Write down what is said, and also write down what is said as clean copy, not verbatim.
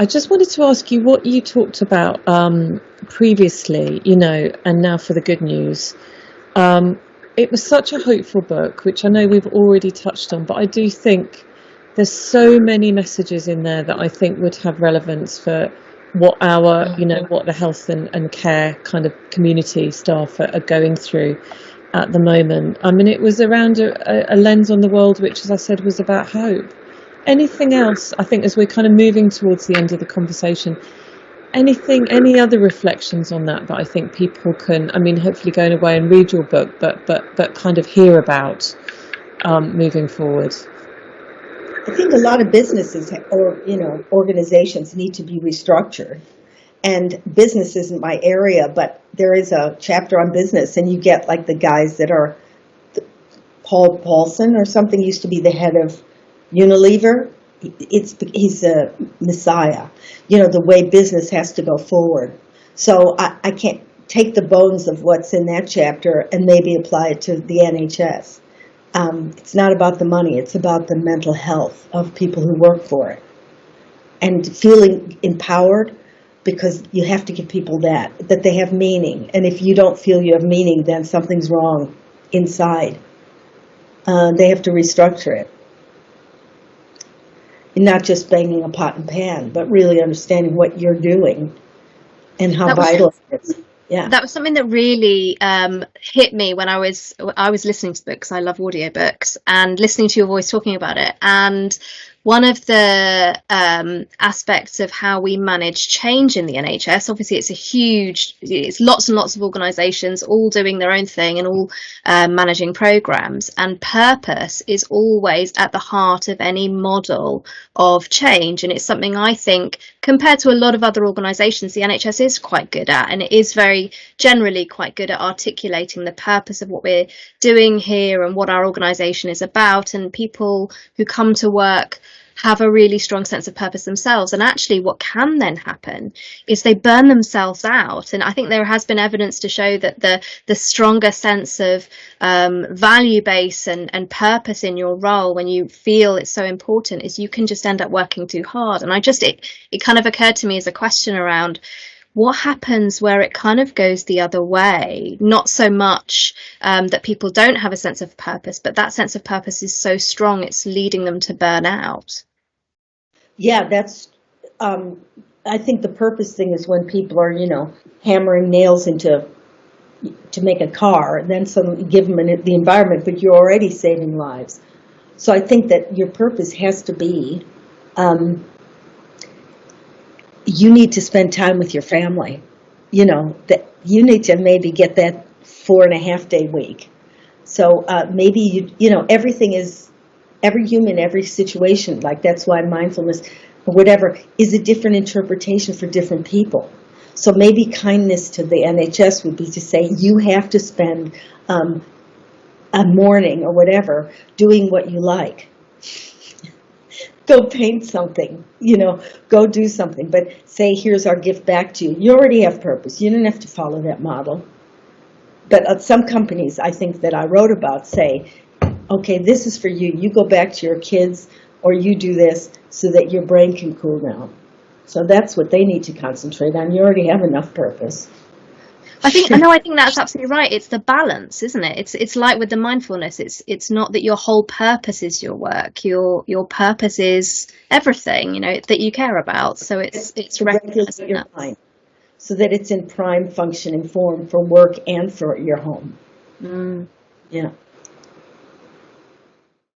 I just wanted to ask you what you talked about previously, and now for the good news. It was such a hopeful book, which I know we've already touched on, but I do think there's so many messages in there that I think would have relevance for what what the health and care kind of community staff are going through at the moment. I mean, it was around a lens on the world, which, as I said, was about hope. Anything else, I think, as we're kind of moving towards the end of the conversation, any other reflections on that I think people can, hopefully going away and read your book, but kind of hear about moving forward? I think a lot of businesses or organizations need to be restructured. And business isn't my area, but there is a chapter on business, and you get like the guys that are Paul Paulson or something used to be the head of Unilever. He's a messiah. The way business has to go forward. So I can't take the bones of what's in that chapter and maybe apply it to the NHS. It's not about the money. It's about the mental health of people who work for it and feeling empowered, because you have to give people that they have meaning. And if you don't feel you have meaning, then something's wrong inside. They have to restructure it. And not just banging a pot and pan, but really understanding what you're doing and how vital it is. Yeah. That was something that really hit me when I was listening to books. I love audiobooks, and listening to your voice talking about it. And one of the aspects of how we manage change in the NHS, obviously it's lots and lots of organisations all doing their own thing and all managing programmes, and purpose is always at the heart of any model of change. And it's something I think, compared to a lot of other organisations, the NHS is quite good at, and it is very generally quite good at articulating the purpose of what we're doing here and what our organisation is about. And people who come to work have a really strong sense of purpose themselves. And actually what can then happen is they burn themselves out. And I think there has been evidence to show that the stronger sense of value base and purpose in your role, when you feel it's so important, is you can just end up working too hard. And it kind of occurred to me as a question around what happens where it kind of goes the other way. Not so much that people don't have a sense of purpose, but that sense of purpose is so strong it's leading them to burn out. Yeah, that's, I think the purpose thing is when people are, hammering nails to make a car, and then you give them the environment, but you're already saving lives. So I think that your purpose has to be, you need to spend time with your family, that you need to maybe get that 4.5-day week. So maybe, everything is, every human, every situation, like that's why mindfulness or whatever is a different interpretation for different people. So maybe kindness to the NHS would be to say, you have to spend a morning or whatever doing what you like. Go paint something, go do something, but say, here's our gift back to you. You already have purpose. You don't have to follow that model. But some companies, I think, that I wrote about say, okay, this is for you. You go back to your kids, or you do this so that your brain can cool down. So that's what they need to concentrate on. You already have enough purpose. I think that's absolutely right. It's the balance, isn't it? It's like with the mindfulness. It's not that your whole purpose is your work. Your purpose is everything, that you care about. So it's recognizing your mind, so that it's in prime functioning form for work and for your home. Mm. Yeah.